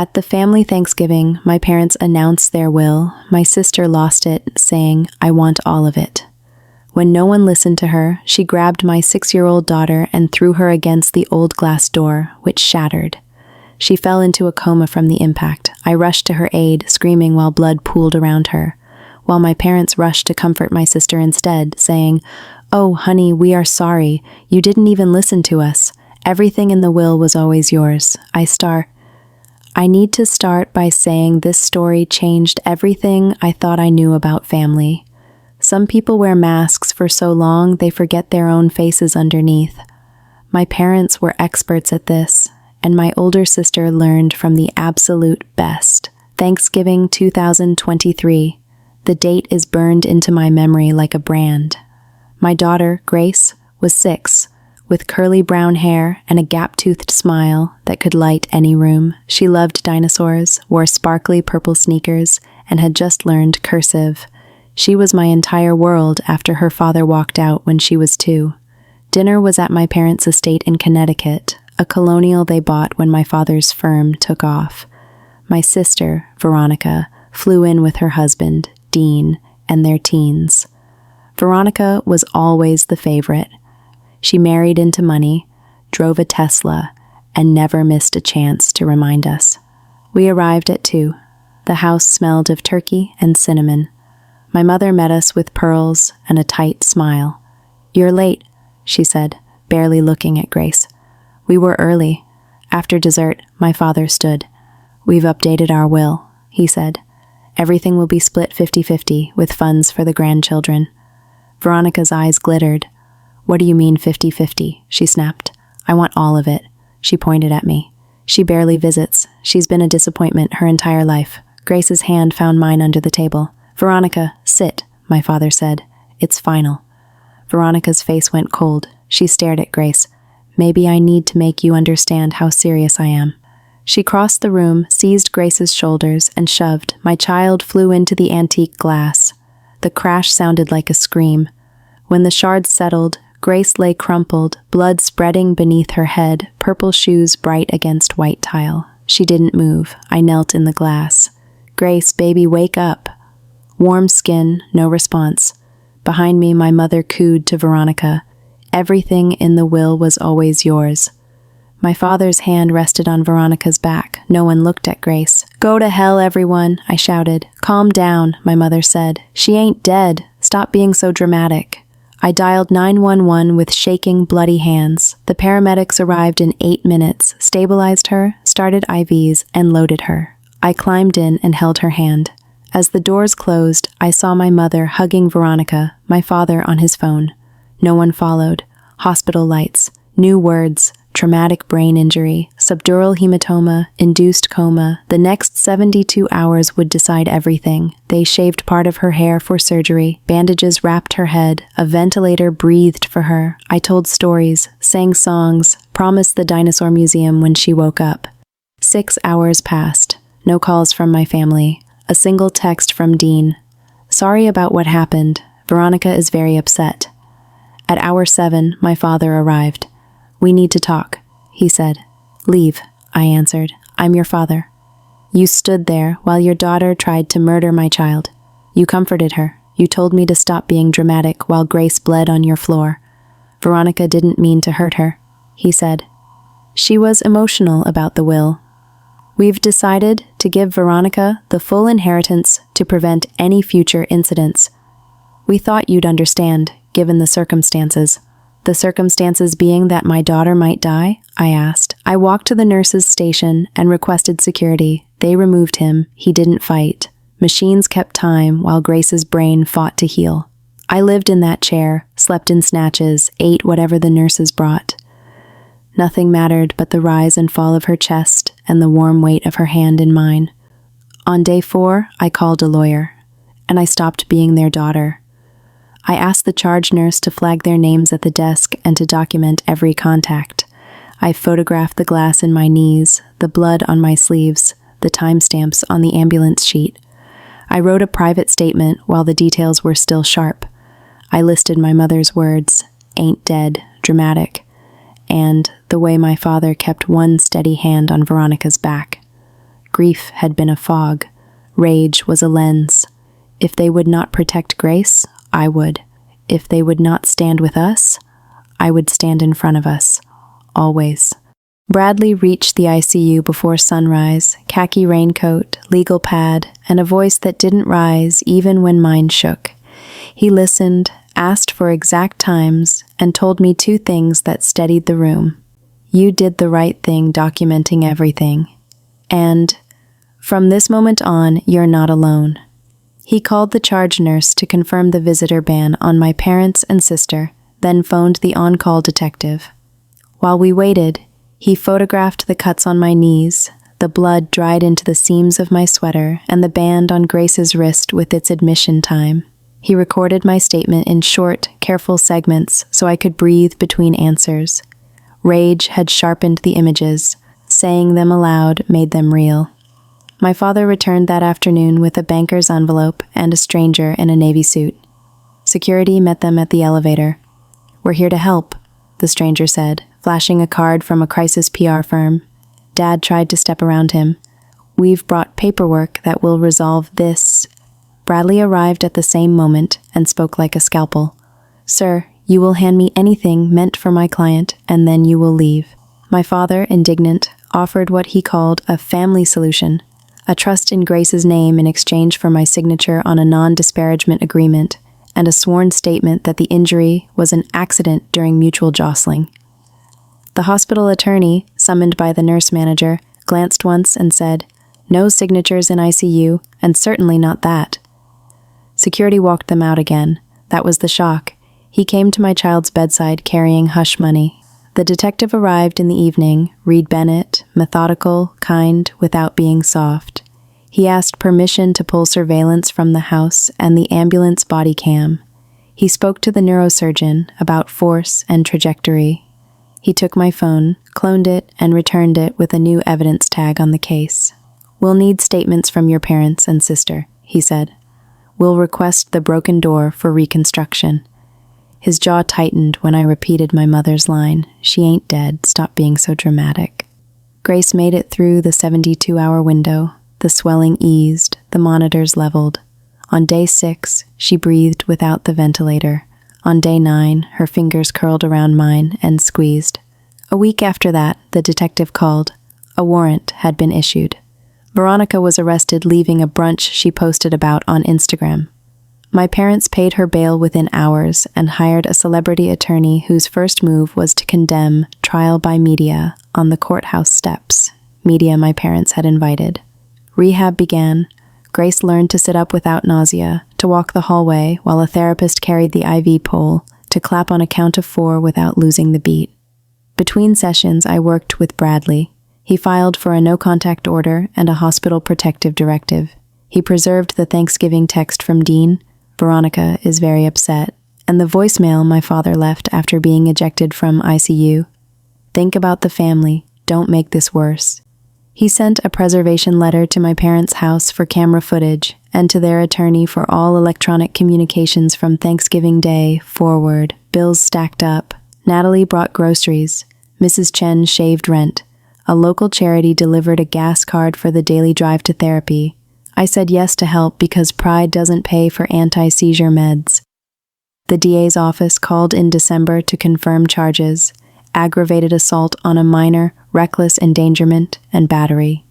At the family Thanksgiving, my parents announced their will. My sister lost it, saying, "I want all of it." When no one listened to her, she grabbed my 6-year-old daughter and threw her against the old glass door, which shattered. She fell into a coma from the impact. I rushed to her aid, screaming while blood pooled around her, while my parents rushed to comfort my sister instead, saying, "Oh, honey, we are sorry. You didn't even listen to us. Everything in the will was always yours." I need to start by saying this story changed everything I thought I knew about family. Some people wear masks for so long they forget their own faces underneath. My parents were experts at this, and my older sister learned from the absolute best. Thanksgiving 2023. The date is burned into my memory like a brand. My daughter, Grace, was 6, with curly brown hair and a gap-toothed smile that could light any room. She loved dinosaurs, wore sparkly purple sneakers, and had just learned cursive. She was my entire world after her father walked out when she was 2. Dinner was at my parents' estate in Connecticut, a colonial they bought when my father's firm took off. My sister, Veronica, flew in with her husband, Dean, and their teens. Veronica was always the favorite. She married into money, drove a Tesla, and never missed a chance to remind us. We arrived at 2. The house smelled of turkey and cinnamon. My mother met us with pearls and a tight smile. "You're late," she said, barely looking at Grace. We were early. After dessert, my father stood. "We've updated our will," he said. "Everything will be split 50-50 with funds for the grandchildren." Veronica's eyes glittered. "What do you mean 50-50? She snapped. "I want all of it." She pointed at me. "She barely visits. She's been a disappointment her entire life." Grace's hand found mine under the table. "Veronica, sit," my father said. "It's final." Veronica's face went cold. She stared at Grace. "Maybe I need to make you understand how serious I am." She crossed the room, seized Grace's shoulders, and shoved. My child flew into the antique glass. The crash sounded like a scream. When the shards settled, Grace lay crumpled, blood spreading beneath her head, purple shoes bright against white tile. She didn't move. I knelt in the glass. "Grace, baby, wake up." Warm skin, no response. Behind me, my mother cooed to Veronica. "Everything in the will was always yours." My father's hand rested on Veronica's back. No one looked at Grace. "Go to hell, everyone," I shouted. "Calm down," my mother said. "She ain't dead. Stop being so dramatic." I dialed 911 with shaking, bloody hands. The paramedics arrived in 8 minutes, stabilized her, started IVs, and loaded her. I climbed in and held her hand. As the doors closed, I saw my mother hugging Veronica, my father on his phone. No one followed. Hospital lights, new words, traumatic brain injury, subdural hematoma, induced coma. The next 72 hours would decide everything. They shaved part of her hair for surgery. Bandages wrapped her head. A ventilator breathed for her. I told stories, sang songs, promised the dinosaur museum when she woke up. 6 hours passed. No calls from my family. A single text from Dean. "Sorry about what happened. Veronica is very upset." At hour 7, my father arrived. "We need to talk," he said. "Leave," I answered. "I'm your father." "You stood there while your daughter tried to murder my child. You comforted her. You told me to stop being dramatic while Grace bled on your floor. Veronica didn't mean to hurt her," he said. "She was emotional about the will. We've decided to give Veronica the full inheritance to prevent any future incidents. We thought you'd understand, given the circumstances." "The circumstances being that my daughter might die?" I asked. I walked to the nurse's station and requested security. They removed him. He didn't fight. Machines kept time while Grace's brain fought to heal. I lived in that chair, slept in snatches, ate whatever the nurses brought. Nothing mattered but the rise and fall of her chest and the warm weight of her hand in mine. On day 4, I called a lawyer, and I stopped being their daughter. I asked the charge nurse to flag their names at the desk and to document every contact. I photographed the glass in my knees, the blood on my sleeves, the timestamps on the ambulance sheet. I wrote a private statement while the details were still sharp. I listed my mother's words, "ain't dead, dramatic," and the way my father kept one steady hand on Veronica's back. Grief had been a fog. Rage was a lens. If they would not protect Grace, I would. If they would not stand with us, I would stand in front of us. Always. Bradley reached the ICU before sunrise, khaki raincoat, legal pad, and a voice that didn't rise even when mine shook. He listened, asked for exact times, and told me 2 things that steadied the room. You did the right thing documenting everything. And, from this moment on, you're not alone. He called the charge nurse to confirm the visitor ban on my parents and sister, then phoned the on-call detective. While we waited, he photographed the cuts on my knees, the blood dried into the seams of my sweater, and the band on Grace's wrist with its admission time. He recorded my statement in short, careful segments so I could breathe between answers. Rage had sharpened the images. Saying them aloud made them real. My father returned that afternoon with a banker's envelope and a stranger in a navy suit. Security met them at the elevator. "We're here to help," the stranger said, flashing a card from a crisis PR firm. Dad tried to step around him. "We've brought paperwork that will resolve this." Bradley arrived at the same moment and spoke like a scalpel. "Sir, you will hand me anything meant for my client, and then you will leave." My father, indignant, offered what he called a family solution, a trust in Grace's name in exchange for my signature on a non-disparagement agreement, and a sworn statement that the injury was an accident during mutual jostling. The hospital attorney, summoned by the nurse manager, glanced once and said, "No signatures in ICU, and certainly not that." Security walked them out again. That was the shock. He came to my child's bedside carrying hush money. The detective arrived in the evening, Reed Bennett, methodical, kind, without being soft. He asked permission to pull surveillance from the house and the ambulance body cam. He spoke to the neurosurgeon about force and trajectory. He took my phone, cloned it, and returned it with a new evidence tag on the case. "We'll need statements from your parents and sister," he said. "We'll request the broken door for reconstruction." His jaw tightened when I repeated my mother's line, "She ain't dead, stop being so dramatic." Grace made it through the 72-hour window. The swelling eased, the monitors leveled. On day 6, she breathed without the ventilator. On day 9, her fingers curled around mine and squeezed. A week after that, the detective called. A warrant had been issued. Veronica was arrested leaving a brunch she posted about on Instagram. My parents paid her bail within hours and hired a celebrity attorney whose first move was to condemn trial by media on the courthouse steps, media my parents had invited. Rehab began. Grace learned to sit up without nausea, to walk the hallway while a therapist carried the IV pole, to clap on a count of 4 without losing the beat. Between sessions, I worked with Bradley. He filed for a no-contact order and a hospital protective directive. He preserved the Thanksgiving text from Dean, "Veronica is very upset," and the voicemail my father left after being ejected from ICU. "Think about the family. Don't make this worse." He sent a preservation letter to my parents' house for camera footage and to their attorney for all electronic communications from Thanksgiving Day forward. Bills stacked up. Natalie brought groceries. Mrs. Chen shaved rent. A local charity delivered a gas card for the daily drive to therapy. I said yes to help because pride doesn't pay for anti-seizure meds. The DA's office called in December to confirm charges: aggravated assault on a minor, reckless endangerment, and battery.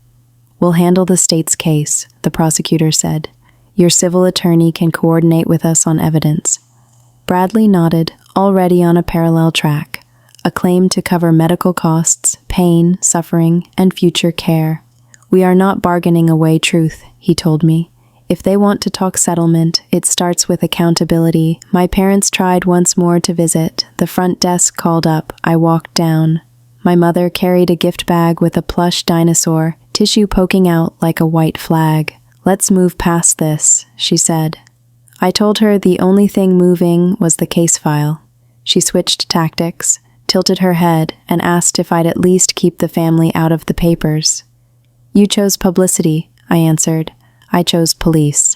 "We'll handle the state's case," the prosecutor said. "Your civil attorney can coordinate with us on evidence." Bradley nodded, already on a parallel track. A claim to cover medical costs, pain, suffering, and future care. "We are not bargaining away truth," he told me. "If they want to talk settlement, it starts with accountability." My parents tried once more to visit. The front desk called up. I walked down. My mother carried a gift bag with a plush dinosaur, tissue poking out like a white flag. "Let's move past this," she said. I told her the only thing moving was the case file. She switched tactics, tilted her head, and asked if I'd at least keep the family out of the papers. "You chose publicity," I answered. "I chose police."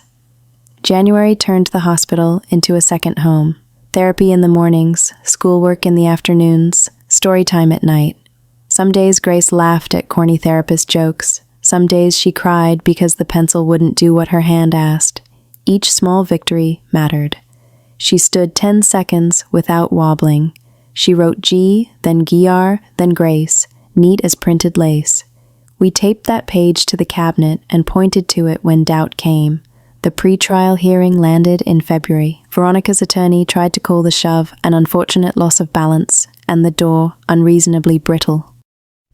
January turned the hospital into a second home. Therapy in the mornings, schoolwork in the afternoons, story time at night. Some days Grace laughed at corny therapist jokes. Some days she cried because the pencil wouldn't do what her hand asked. Each small victory mattered. She stood 10 seconds without wobbling. She wrote G, then Giar, then Grace, neat as printed lace. We taped that page to the cabinet and pointed to it when doubt came. The pre-trial hearing landed in February. Veronica's attorney tried to call the shove an unfortunate loss of balance, and the door unreasonably brittle.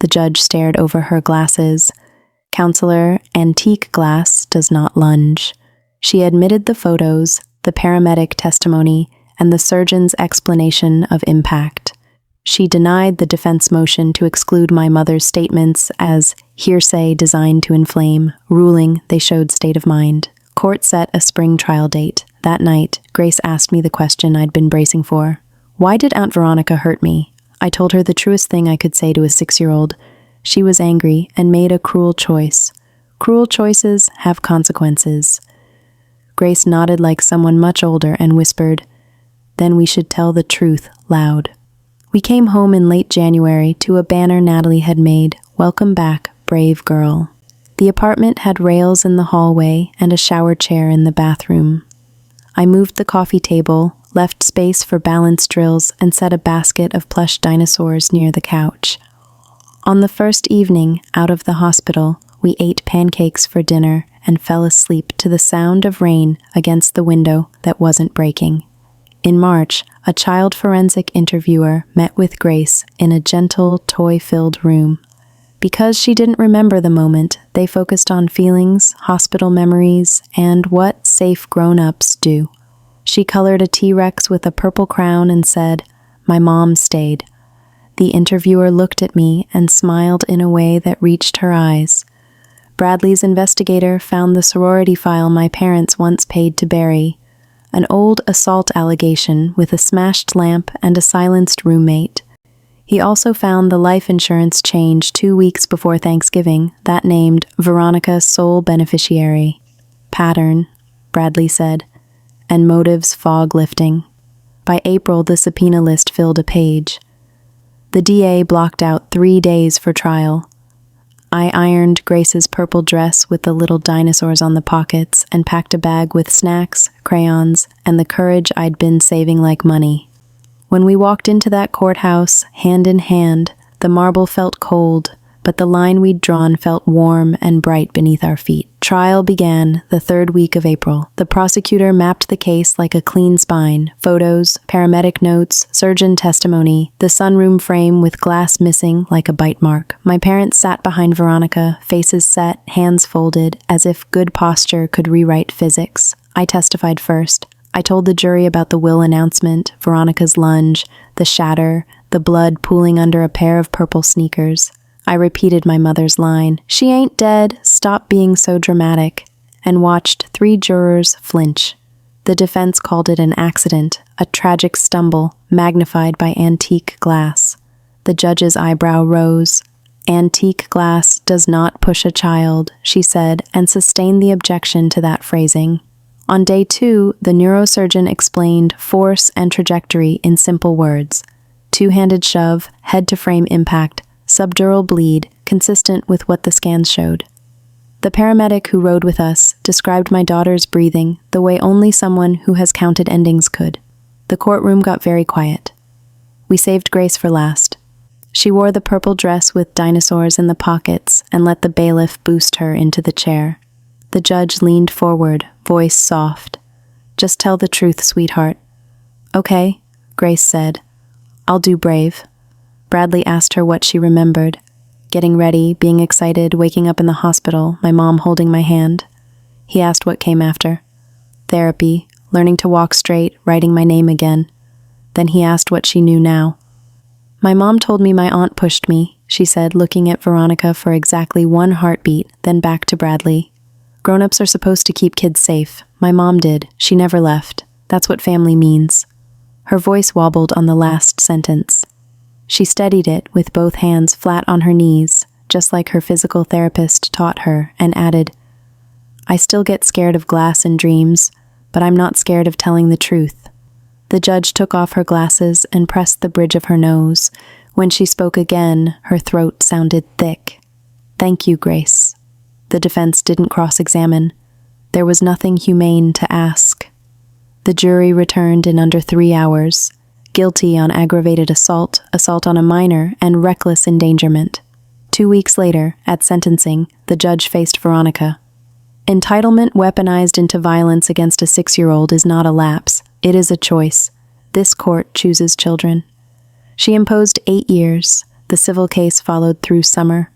The judge stared over her glasses. Counselor, antique glass does not lunge. She admitted the photos, the paramedic testimony, and the surgeon's explanation of impact. She denied the defense motion to exclude my mother's statements as hearsay designed to inflame, ruling they showed state of mind. Court set a spring trial date. That night, Grace asked me the question I'd been bracing for. Why did Aunt Veronica hurt me? I told her the truest thing I could say to a 6-year-old. She was angry and made a cruel choice. Cruel choices have consequences. Grace nodded like someone much older and whispered, "Then we should tell the truth loud." We came home in late January to a banner Natalie had made, "Welcome back, brave girl." The apartment had rails in the hallway and a shower chair in the bathroom. I moved the coffee table, left space for balance drills, and set a basket of plush dinosaurs near the couch. On the first evening out of the hospital, we ate pancakes for dinner and fell asleep to the sound of rain against the window that wasn't breaking. In March, a child forensic interviewer met with Grace in a gentle, toy-filled room. Because she didn't remember the moment, they focused on feelings, hospital memories, and what safe grown-ups do. She colored a T-Rex with a purple crown and said, "My mom stayed." The interviewer looked at me and smiled in a way that reached her eyes. Bradley's investigator found the sorority file my parents once paid to bury, an old assault allegation with a smashed lamp and a silenced roommate. He also found the life insurance change 2 weeks before Thanksgiving that named Veronica sole beneficiary. Pattern, Bradley said, and motives fog lifting. By April, the subpoena list filled a page. The DA blocked out 3 days for trial. I ironed Grace's purple dress with the little dinosaurs on the pockets and packed a bag with snacks, crayons, and the courage I'd been saving like money. When we walked into that courthouse, hand in hand, the marble felt cold, but the line we'd drawn felt warm and bright beneath our feet. Trial began the 3rd week of April. The prosecutor mapped the case like a clean spine: photos, paramedic notes, surgeon testimony, the sunroom frame with glass missing like a bite mark. My parents sat behind Veronica, faces set, hands folded, as if good posture could rewrite physics. I testified first. I told the jury about the will announcement, Veronica's lunge, the shatter, the blood pooling under a pair of purple sneakers. I repeated my mother's line, "She ain't dead, stop being so dramatic," and watched 3 jurors flinch. The defense called it an accident, a tragic stumble, magnified by antique glass. The judge's eyebrow rose. "Antique glass does not push a child," she said, and sustained the objection to that phrasing. On day 2, the neurosurgeon explained force and trajectory in simple words. 2-handed shove, head-to-frame impact, subdural bleed, consistent with what the scans showed. The paramedic who rode with us described my daughter's breathing the way only someone who has counted endings could. The courtroom got very quiet. We saved Grace for last. She wore the purple dress with dinosaurs in the pockets and let the bailiff boost her into the chair. The judge leaned forward, voice soft. "Just tell the truth, sweetheart." "Okay," Grace said. "I'll do brave." Bradley asked her what she remembered. Getting ready, being excited, waking up in the hospital, my mom holding my hand. He asked what came after. Therapy, learning to walk straight, writing my name again. Then he asked what she knew now. "My mom told me my aunt pushed me," she said, looking at Veronica for exactly 1 heartbeat, then back to Bradley. "Grown-ups are supposed to keep kids safe. My mom did. She never left. That's what family means." Her voice wobbled on the last sentence. She steadied it with both hands flat on her knees, just like her physical therapist taught her, and added, "I still get scared of glass in dreams, but I'm not scared of telling the truth." The judge took off her glasses and pressed the bridge of her nose. When she spoke again, her throat sounded thick. "Thank you, Grace." The defense didn't cross-examine. There was nothing humane to ask. The jury returned in under 3 hours, guilty on aggravated assault, assault on a minor, and reckless endangerment. 2 weeks later, at sentencing, the judge faced Veronica. Entitlement weaponized into violence against a 6-year-old is not a lapse, it is a choice. This court chooses children. She imposed 8 years. The civil case followed through summer.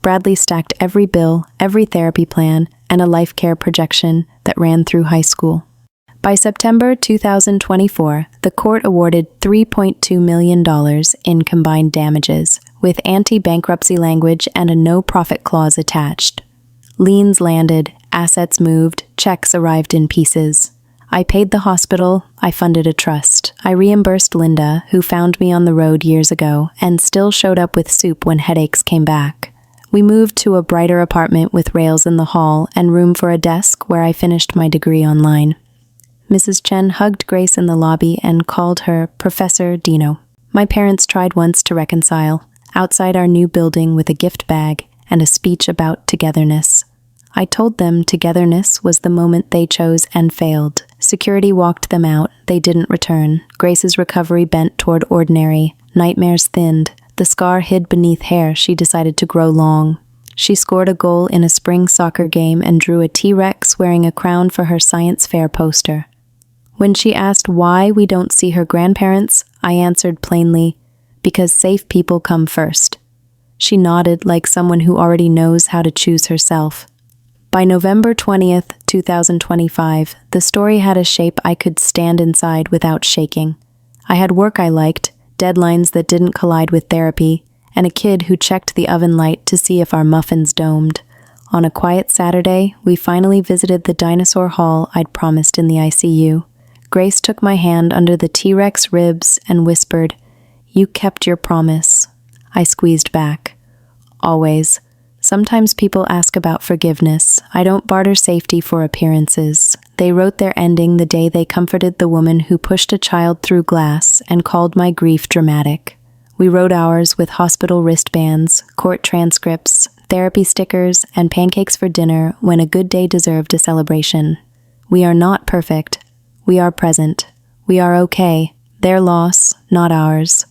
Bradley stacked every bill, every therapy plan, and a life care projection that ran through high school. By September 2024, the court awarded $3.2 million in combined damages, with anti-bankruptcy language and a no-profit clause attached. Liens landed, assets moved, checks arrived in pieces. I paid the hospital, I funded a trust. I reimbursed Linda, who found me on the road years ago and still showed up with soup when headaches came back. We moved to a brighter apartment with rails in the hall and room for a desk where I finished my degree online. Mrs. Chen hugged Grace in the lobby and called her Professor Dino. My parents tried once to reconcile, outside our new building with a gift bag and a speech about togetherness. I told them togetherness was the moment they chose and failed. Security walked them out, they didn't return. Grace's recovery bent toward ordinary. Nightmares thinned. The scar hid beneath hair she decided to grow long. She scored a goal in a spring soccer game and drew a T-Rex wearing a crown for her science fair poster. When she asked why we don't see her grandparents, I answered plainly, because safe people come first. She nodded like someone who already knows how to choose herself. By November 20th, 2025, the story had a shape I could stand inside without shaking. I had work I liked, deadlines that didn't collide with therapy, and a kid who checked the oven light to see if our muffins domed. On a quiet Saturday, we finally visited the dinosaur hall I'd promised in the ICU. Grace took my hand under the T-Rex ribs and whispered, "You kept your promise." I squeezed back. Always. Sometimes people ask about forgiveness. I don't barter safety for appearances. They wrote their ending the day they comforted the woman who pushed a child through glass and called my grief dramatic. We wrote ours with hospital wristbands, court transcripts, therapy stickers, and pancakes for dinner when a good day deserved a celebration. We are not perfect. We are present. We are okay. Their loss, not ours.